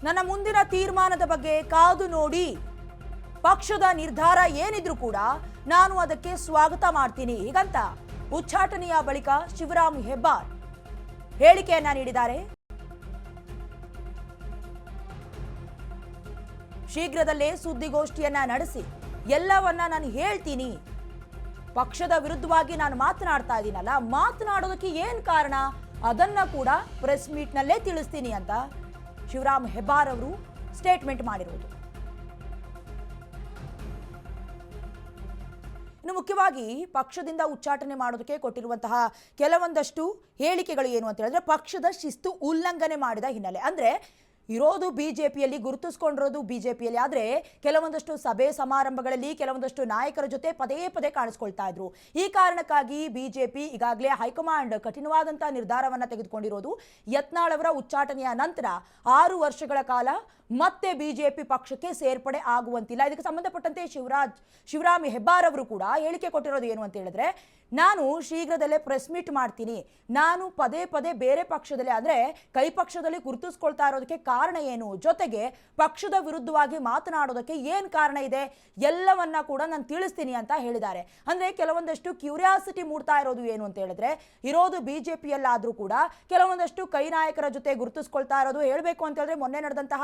ನನ್ನ ಮುಂದಿನ ತೀರ್ಮಾನದ ಬಗ್ಗೆ ಕಾದು ನೋಡಿ. ಪಕ್ಷದ ನಿರ್ಧಾರ ಏನಿದ್ರು ಕೂಡ ನಾನು ಅದಕ್ಕೆ ಸ್ವಾಗತ ಮಾಡ್ತೀನಿ ಹೀಗಂತ ಉಚ್ಚಾಟನೆಯ ಬಳಿಕ ಶಿವರಾಮ್ ಹೆಬ್ಬಾರ್ ಹೇಳಿಕೆಯನ್ನ ನೀಡಿದ್ದಾರೆ. ಶೀಘ್ರದಲ್ಲೇ ಸುದ್ದಿಗೋಷ್ಠಿಯನ್ನ ನಡೆಸಿ ಎಲ್ಲವನ್ನ ನಾನು ಹೇಳ್ತೀನಿ. ಪಕ್ಷದ ವಿರುದ್ಧವಾಗಿ ನಾನು ಮಾತನಾಡ್ತಾ ಇದ್ದೀನಲ್ಲ, ಮಾತನಾಡೋದಕ್ಕೆ ಏನ್ ಕಾರಣ ಅದನ್ನ ಕೂಡ ಪ್ರೆಸ್ ಮೀಟ್ ನಲ್ಲೇ ತಿಳಿಸ್ತೀನಿ ಅಂತ ಶಿವರಾಮ್ ಹೆಬ್ಬಾರ್ ಅವರು ಸ್ಟೇಟ್ಮೆಂಟ್ ಮಾಡಿರುವುದು. ಇನ್ನು ಮುಖ್ಯವಾಗಿ ಪಕ್ಷದಿಂದ ಉಚ್ಚಾಟನೆ ಮಾಡೋದಕ್ಕೆ ಕೊಟ್ಟಿರುವಂತಹ ಕೆಲವೊಂದಷ್ಟು ಹೇಳಿಕೆಗಳು ಏನು ಅಂತ ಹೇಳಿದ್ರೆ, ಪಕ್ಷದ ಶಿಸ್ತು ಉಲ್ಲಂಘನೆ ಮಾಡಿದ ಹಿನ್ನೆಲೆ. ಅಂದ್ರೆ ಇರೋದು ಬಿಜೆಪಿಯಲ್ಲಿ, ಗುರುತಿಸ್ಕೊಂಡಿರೋದು ಬಿಜೆಪಿಯಲ್ಲಿ, ಆದರೆ ಕೆಲವೊಂದಷ್ಟು ಸಭೆ ಸಮಾರಂಭಗಳಲ್ಲಿ ಕೆಲವೊಂದಷ್ಟು ನಾಯಕರ ಜೊತೆ ಪದೇ ಪದೇ ಕಾಣಿಸ್ಕೊಳ್ತಾ ಇದ್ರು. ಈ ಕಾರಣಕ್ಕಾಗಿ ಬಿಜೆಪಿ ಈಗಾಗಲೇ ಹೈಕಮಾಂಡ್ ಕಠಿಣವಾದಂತಹ ನಿರ್ಧಾರವನ್ನು ತೆಗೆದುಕೊಂಡಿರೋದು. ಯತ್ನಾಳ್ ಅವರ ಉಚ್ಚಾಟನೆಯ ನಂತರ 6 ವರ್ಷಗಳ ಕಾಲ ಮತ್ತೆ ಬಿಜೆಪಿ ಪಕ್ಷಕ್ಕೆ ಸೇರ್ಪಡೆ ಆಗುವಂತಿಲ್ಲ. ಇದಕ್ಕೆ ಸಂಬಂಧಪಟ್ಟಂತೆ ಶಿವರಾಮ್ ಹೆಬ್ಬಾರ್ ಅವರು ಕೂಡ ಹೇಳಿಕೆ ಕೊಟ್ಟಿರೋದು ಏನು ಅಂತ ಹೇಳಿದ್ರೆ, ನಾನು ಶೀಘ್ರದಲ್ಲೇ ಪ್ರೆಸ್ ಮೀಟ್ ಮಾಡ್ತೀನಿ. ನಾನು ಪದೇ ಪದೇ ಬೇರೆ ಪಕ್ಷದಲ್ಲಿ ಅಂದರೆ ಕೈ ಪಕ್ಷದಲ್ಲಿ ಗುರುತಿಸ್ಕೊಳ್ತಾ ಇರೋದಕ್ಕೆ ಕಾರಣ ಏನು, ಜೊತೆಗೆ ಪಕ್ಷದ ವಿರುದ್ಧವಾಗಿ ಮಾತನಾಡೋದಕ್ಕೆ ಏನು ಕಾರಣ ಇದೆ, ಎಲ್ಲವನ್ನ ಕೂಡ ನಾನು ತಿಳಿಸ್ತೀನಿ ಅಂತ ಹೇಳಿದ್ದಾರೆ. ಅಂದರೆ ಕೆಲವೊಂದಷ್ಟು ಕ್ಯೂರಿಯಾಸಿಟಿ ಮೂಡ್ತಾ ಇರೋದು ಏನು ಅಂತ ಹೇಳಿದ್ರೆ, ಇರೋದು ಬಿಜೆಪಿಯಲ್ಲಾದರೂ ಕೂಡ ಕೆಲವೊಂದಷ್ಟು ಕೈ ನಾಯಕರ ಜೊತೆ ಗುರುತಿಸ್ಕೊಳ್ತಾ ಇರೋದು. ಹೇಳಬೇಕು ಅಂತ ಹೇಳಿದ್ರೆ, ಮೊನ್ನೆ ನಡೆದಂತಹ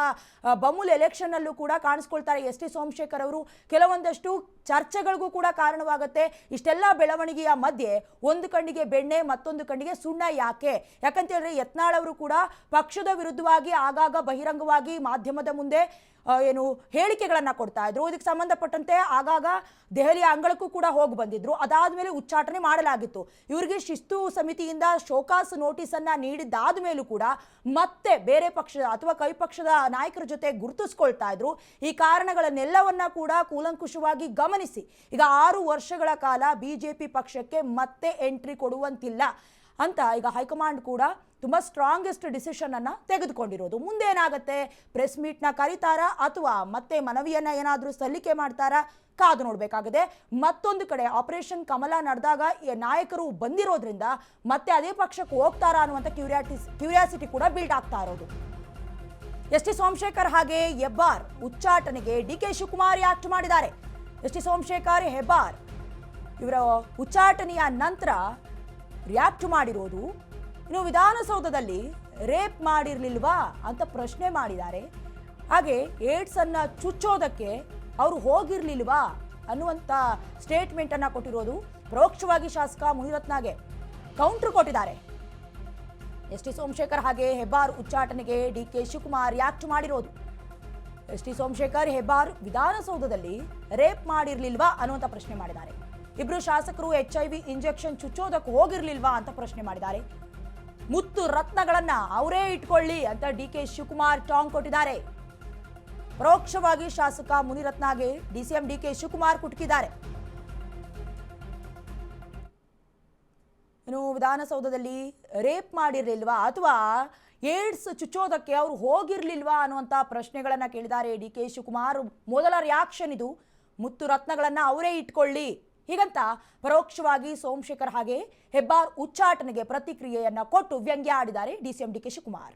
ಬಮೂಲ್ ಎಲೆಕ್ಷನ್ ಅಲ್ಲೂ ಕೂಡ ಕಾಣಿಸ್ಕೊಳ್ತಾರೆ ಎಸ್ ಟಿ ಸೋಮಶೇಖರ್ ಅವರು. ಕೆಲವೊಂದಷ್ಟು ಚರ್ಚೆಗಳಿಗೂ ಕೂಡ ಕಾರಣವಾಗುತ್ತೆ. ಇಷ್ಟೆಲ್ಲ ಬೆಳವಣಿಗೆಯ ಮಧ್ಯೆ ಒಂದು ಕಣ್ಣಿಗೆ ಬೆಣ್ಣೆ ಮತ್ತೊಂದು ಕಣ್ಣಿಗೆ ಸುಣ್ಣ ಯಾಕೆ? ಯಾಕಂತ ಹೇಳಿದ್ರೆ ಯತ್ನಾಳ್ ಅವರು ಕೂಡ ಪಕ್ಷದ ವಿರುದ್ಧವಾಗಿ ಆಗಾಗ ಬಹಿರಂಗವಾಗಿ ಮಾಧ್ಯಮದ ಮುಂದೆ ಏನು ಹೇಳಿಕೆಗಳನ್ನ ಕೊಡ್ತಾ ಇದ್ರು. ಇದಕ್ಕೆ ಸಂಬಂಧಪಟ್ಟಂತೆ ಆಗಾಗ ದೆಹಲಿಯ ಅಂಗಳಕ್ಕೂ ಕೂಡ ಹೋಗಿ ಬಂದಿದ್ರು. ಅದಾದ್ಮೇಲೆ ಉಚ್ಚಾಟನೆ ಮಾಡಲಾಗಿತ್ತು. ಇವರಿಗೆ ಶಿಸ್ತು ಸಮಿತಿಯಿಂದ ಶೋಕಾಸ್ ನೋಟಿಸ್ ಅನ್ನ ನೀಡಿದ್ದಾದ ಮೇಲೂ ಕೂಡ ಮತ್ತೆ ಬೇರೆ ಪಕ್ಷದ ಅಥವಾ ಕೈ ಪಕ್ಷದ ನಾಯಕರ ಜೊತೆ ಗುರುತಿಸ್ಕೊಳ್ತಾ ಇದ್ರು. ಈ ಕಾರಣಗಳನ್ನೆಲ್ಲವನ್ನ ಕೂಡ ಕೂಲಂಕುಷವಾಗಿ ಗಮನಿಸಿ ಈಗ 6 ವರ್ಷಗಳ ಕಾಲ ಬಿಜೆಪಿ ಪಕ್ಷಕ್ಕೆ ಮತ್ತೆ ಎಂಟ್ರಿ ಕೊಡುವಂತಿಲ್ಲ ಅಂತ ಈಗ ಹೈಕಮಾಂಡ್ ಕೂಡ ತುಂಬಾ ಸ್ಟ್ರಾಂಗೆಸ್ಟ್ ಡಿಸಿಷನ್ ಅನ್ನ ತೆಗೆದುಕೊಂಡಿರೋದು. ಮುಂದೆ ಏನಾಗುತ್ತೆ, ಪ್ರೆಸ್ ಮೀಟ್ ನ ಕರೀತಾರಾ ಅಥವಾ ಮತ್ತೆ ಮನವಿಯನ್ನ ಏನಾದರೂ ಸಲ್ಲಿಕೆ ಮಾಡ್ತಾರಾ, ಕಾದು ನೋಡಬೇಕಾಗಿದೆ. ಮತ್ತೊಂದು ಕಡೆ ಆಪರೇಷನ್ ಕಮಲ ನಡೆದಾಗ ನಾಯಕರು ಬಂದಿರೋದ್ರಿಂದ ಮತ್ತೆ ಅದೇ ಪಕ್ಷಕ್ಕೆ ಹೋಗ್ತಾರಾ ಅನ್ನುವಂಥ ಕ್ಯೂರಿಯಾಸಿಟಿ ಕೂಡ ಬಿಲ್ಡ್ ಆಗ್ತಾ ಇರೋದು. ಎಸ್ ಟಿ ಸೋಮಶೇಖರ್ ಹಾಗೆ ಹೆಬ್ಬಾರ್ ಉಚ್ಚಾಟನೆಗೆ ಡಿ.ಕೆ. ಶಿವಕುಮಾರ್ ರಿಯಾಕ್ಟ್ ಮಾಡಿದ್ದಾರೆ. ಎಸ್ ಟಿ ಸೋಮಶೇಖರ್ ಹೆಬ್ಬಾರ್ ಇವರ ಉಚ್ಚಾಟನೆಯ ನಂತರ ರಿಯಾಕ್ಟ್ ಮಾಡಿರೋದು. ಇನ್ನು ವಿಧಾನಸೌಧದಲ್ಲಿ ರೇಪ್ ಮಾಡಿರ್ಲಿಲ್ವಾ ಅಂತ ಪ್ರಶ್ನೆ ಮಾಡಿದ್ದಾರೆ. ಹಾಗೆ ಏಡ್ಸ್ ಅನ್ನ ಚುಚ್ಚೋದಕ್ಕೆ ಅವರು ಹೋಗಿರ್ಲಿಲ್ವಾ ಅನ್ನುವಂಥ ಸ್ಟೇಟ್ಮೆಂಟ್ ಅನ್ನ ಕೊಟ್ಟಿರೋದು. ಪರೋಕ್ಷವಾಗಿ ಶಾಸಕ ಮುನಿರತ್ನಗೆ ಕೌಂಟರ್ ಕೊಟ್ಟಿದ್ದಾರೆ. ಎಸ್ ಟಿ ಸೋಮಶೇಖರ್ ಹಾಗೆ ಹೆಬ್ಬಾರ್ ಉಚ್ಚಾಟನೆಗೆ ಡಿ.ಕೆ. ಶಿವಕುಮಾರ್ ರಿಯಾಕ್ಟ್ ಮಾಡಿರೋದು. ಎಸ್ ಟಿ ಸೋಮಶೇಖರ್ ಹೆಬ್ಬಾರ್ ವಿಧಾನಸೌಧದಲ್ಲಿ ರೇಪ್ ಮಾಡಿರ್ಲಿಲ್ವಾ ಅನ್ನುವಂಥ ಪ್ರಶ್ನೆ ಮಾಡಿದ್ದಾರೆ. ಇಬ್ರು ಶಾಸಕರು HIV ಇಂಜೆಕ್ಷನ್ ಚುಚ್ಚೋದಕ್ಕೆ ಹೋಗಿರ್ಲಿಲ್ವಾ ಅಂತ ಪ್ರಶ್ನೆ ಮಾಡಿದ್ದಾರೆ. ಮುತ್ತು ರತ್ನಗಳನ್ನ ಅವರೇ ಇಟ್ಕೊಳ್ಳಿ ಅಂತ ಡಿ.ಕೆ. ಶಿವಕುಮಾರ್ ಟಾಂಗ್ ಕೊಟ್ಟಿದ್ದಾರೆ. ಪರೋಕ್ಷವಾಗಿ ಶಾಸಕ ಮುನಿರತ್ನಗೆ ಡಿಸಿಎಂ ಡಿ.ಕೆ. ಶಿವಕುಮಾರ್ ಕುಟುಕಿದ್ದಾರೆ. ಇನ್ನು ವಿಧಾನಸೌಧದಲ್ಲಿ ರೇಪ್ ಮಾಡಿರ್ಲಿಲ್ವಾ ಅಥವಾ ಏಡ್ಸ್ ಚುಚ್ಚೋದಕ್ಕೆ ಅವರು ಹೋಗಿರ್ಲಿಲ್ವಾ ಅನ್ನುವಂಥ ಪ್ರಶ್ನೆಗಳನ್ನ ಕೇಳಿದ್ದಾರೆ ಡಿ.ಕೆ. ಶಿವಕುಮಾರ್. ಮೊದಲ ರಿಯಾಕ್ಷನ್ ಇದು, ಮುತ್ತು ರತ್ನಗಳನ್ನ ಅವರೇ ಇಟ್ಕೊಳ್ಳಿ ಹೀಗಂತ ಪರೋಕ್ಷವಾಗಿ ಸೋಮಶೇಖರ್ ಹಾಗೆ ಹೆಬ್ಬಾರ್ ಉಚ್ಚಾಟನೆಗೆ ಪ್ರತಿಕ್ರಿಯೆಯನ್ನ ಕೊಟ್ಟು ವ್ಯಂಗ್ಯ ಆಡಿದ್ದಾರೆ ಡಿಸಿಎಂ ಡಿ.ಕೆ. ಶಿವಕುಮಾರ್.